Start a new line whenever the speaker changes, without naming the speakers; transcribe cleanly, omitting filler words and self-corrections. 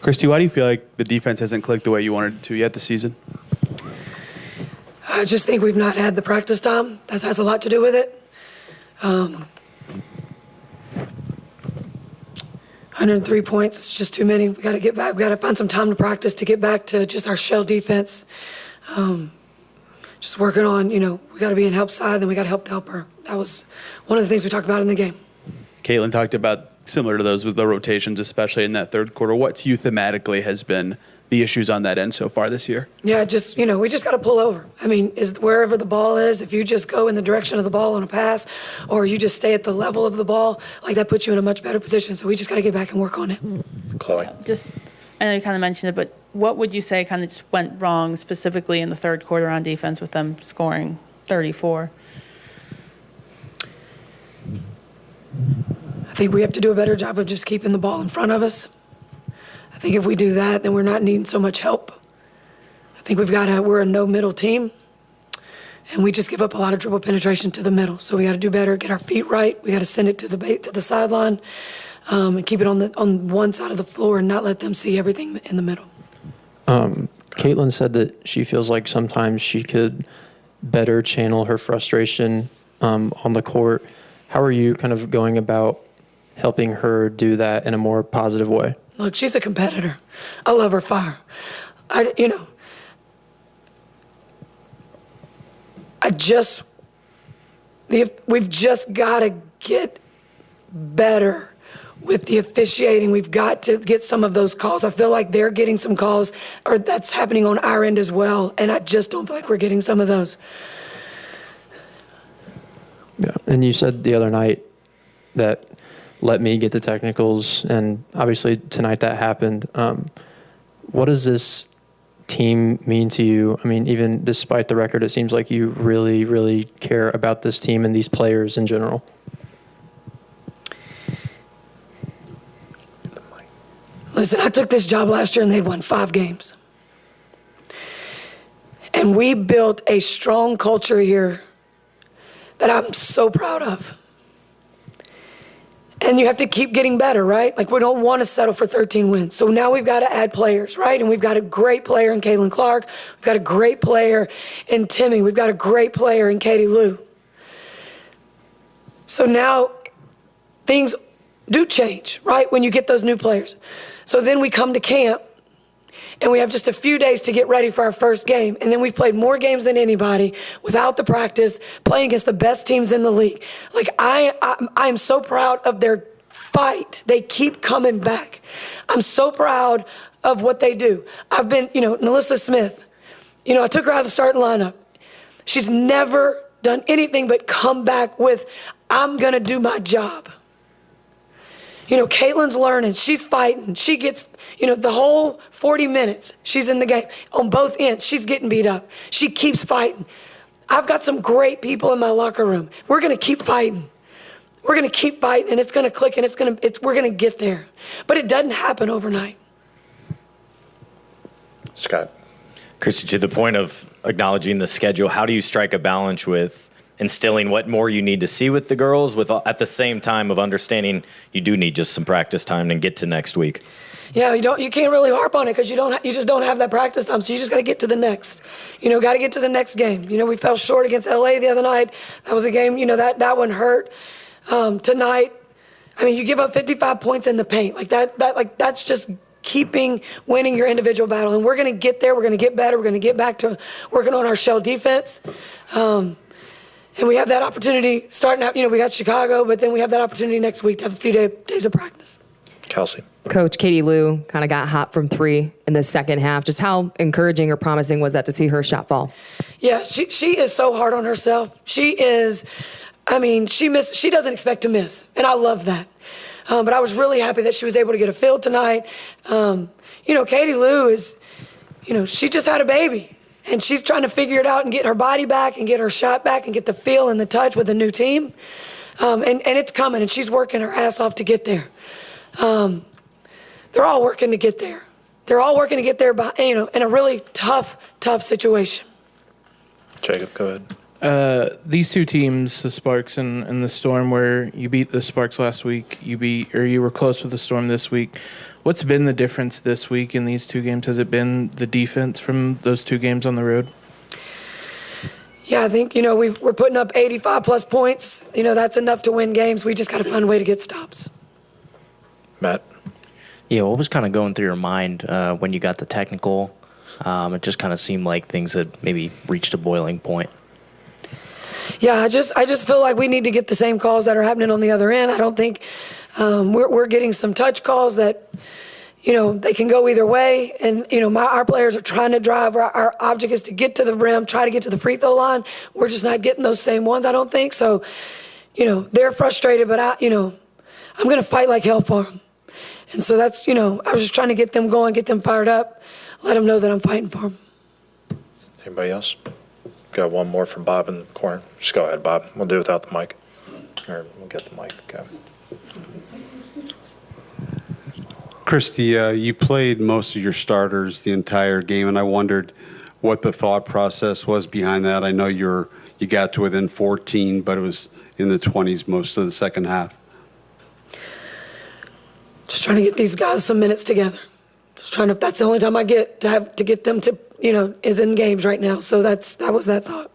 Christy, why do you feel like the defense hasn't clicked the way you wanted it to yet this season?
I just think we've not had the practice time. That has a lot to do with it. 103 points, it's just too many. We got to get back. We got to find some time to practice to get back to just our shell defense. Just working on, we got to be in help side, then we got to help the helper. That was one of the things we talked about in the game.
Caitlin talked about similar to those with the rotations, especially in that third quarter. What to you thematically has been the issues on that end so far this year?
Yeah, just, we just got to pull over. I mean, is wherever the ball is, if you just go in the direction of the ball on a pass or you just stay at the level of the ball, like that puts you in a much better position. So we just got to get back and work on it.
Chloe.
I know you kind of mentioned it, but what would you say kind of just went wrong specifically in the third quarter on defense with them scoring 34?
I think we have to do a better job of just keeping the ball in front of us. I think if we do that, then we're not needing so much help. I think we're a no-middle team, and we just give up a lot of dribble penetration to the middle. So we got to do better, get our feet right. We got to send it to the sideline and keep it on one side of the floor and not let them see everything in the middle.
Caitlin said that she feels like sometimes she could better channel her frustration on the court. How are you kind of going about helping her do that in a more positive way?
Look, she's a competitor. I love her fire. We've just got to get better with the officiating. We've got to get some of those calls. I feel like they're getting some calls, or that's happening on our end as well, and I just don't feel like we're getting some of those.
Yeah, and you said the other night that let me get the technicals, and obviously tonight that happened. What does this team mean to you? I mean, even despite the record, it seems like you really, really care about this team and these players in general.
Listen, I took this job last year and they'd won 5 games. And we built a strong culture here that I'm so proud of. And you have to keep getting better, right? Like, we don't want to settle for 13 wins. So now we've got to add players, right? And we've got a great player in Caitlin Clark. We've got a great player in Timmy. We've got a great player in Katie Lou. So now things do change, right? When you get those new players. So then we come to camp and we have just a few days to get ready for our first game. And then we've played more games than anybody without the practice, playing against the best teams in the league. Like, I'm so proud of their fight. They keep coming back. I'm so proud of what they do. I've been, Melissa Smith, I took her out of the starting lineup. She's never done anything but come back with, I'm going to do my job. Caitlin's learning. She's fighting. She gets, the whole 40 minutes she's in the game. On both ends, she's getting beat up. She keeps fighting. I've got some great people in my locker room. We're going to keep fighting. We're going to keep fighting, and it's going to click, and we're going to get there. But it doesn't happen overnight.
Scott.
Christy, to the point of acknowledging the schedule, how do you strike a balance with instilling what more you need to see with the girls, with at the same time of understanding you do need just some practice time and get to next week?
Yeah, you can't really harp on it because you just don't have that practice time. So you just got to get to the next. Got to get to the next game. We fell short against LA the other night. That was a game. That one hurt. Tonight, you give up 55 points in the paint. That's just winning your individual battle. And we're going to get there. We're going to get better. We're going to get back to working on our shell defense. And we have that opportunity starting out, we got Chicago, but then we have that opportunity next week to have a few days of practice.
Kelsey.
Coach Katie Lou kind of got hot from 3 in the second half. Just how encouraging or promising was that to see her shot fall?
Yeah, she is so hard on herself. She is, she doesn't expect to miss, and I love that. But I was really happy that she was able to get a field tonight. Katie Lou is, she just had a baby. And she's trying to figure it out and get her body back and get her shot back and get the feel and the touch with a new team. And it's coming, and she's working her ass off to get there. They're all working to get there. They're all working to get there by, in a really tough situation.
Jacob, go ahead.
These two teams, the Sparks and the Storm, where you beat the Sparks last week, you were close with the Storm this week. What's been the difference this week in these two games? Has it been the defense from those two games on the road?
Yeah, I think, we're putting up 85-plus points. That's enough to win games. We just got to find a way to get stops.
Matt?
Yeah, what was kind of going through your mind when you got the technical? It just kind of seemed like things had maybe reached a boiling point.
Yeah, I just feel like we need to get the same calls that are happening on the other end. I don't think we're getting some touch calls that, they can go either way. And, our players are trying to drive. Our object is to get to the rim, try to get to the free throw line. We're just not getting those same ones, I don't think. So, they're frustrated, but I'm going to fight like hell for them. And so that's, I was just trying to get them going, get them fired up, let them know that I'm fighting for them.
Anybody else? Got one more from Bob in the corner. Just go ahead, Bob. We'll do it without the mic. Or we'll get the mic. Okay.
Christy, you played most of your starters the entire game, and I wondered what the thought process was behind that. I know you got to within 14, but it was in the 20s most of the second half.
Just trying to get these guys some minutes together. That's the only time I get to get them to, is in games right now. So that was that thought.